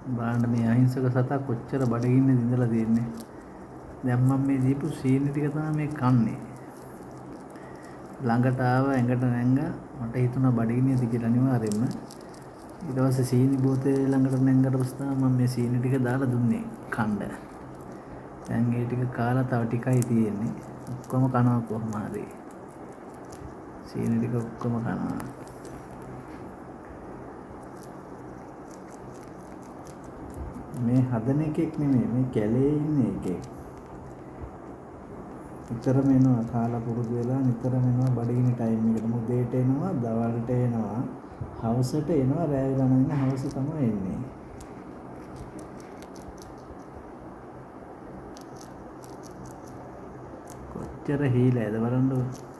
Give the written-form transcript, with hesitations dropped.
බලන්න මේ අහිංසක සතා කොච්චර බඩගින්නේ ඉඳලා තියෙන්නේ. දැන් මම මේ දීපු සීනි ටික තමයි මේ කන්නේ. ළඟට ආව ඇඟට නැංගා මට හිතුණා බඩගින්නේද කියලා අනිවාර්යෙන්ම. ඊට පස්සේ සීනි බෝතලේ ළඟට නැංගට පස්සේ මම මේ සීනි ටික දාලා දුන්නේ කන්න. දැන් ඒ ටික කාලා තව ටිකයි තියෙන්නේ. ඔක්කොම කනවා කොහොම හරි. සීනි ටික ඔක්කොම කනවා. මේ හදන එකෙක් නෙමෙයි මේ කැලේ ඉන්න එකෙක්. නිතරම එනවා කාලා පුරුදු වෙලා නිතරම එනවා බඩගිනි ටයිම් එකට. මුදේට එනවා, දවල්ට එනවා, හවසට එනවා, රෑ වෙලා නම් හවස තමයි එන්නේ. කොච්චර හීලයිද බලන්නකෝ.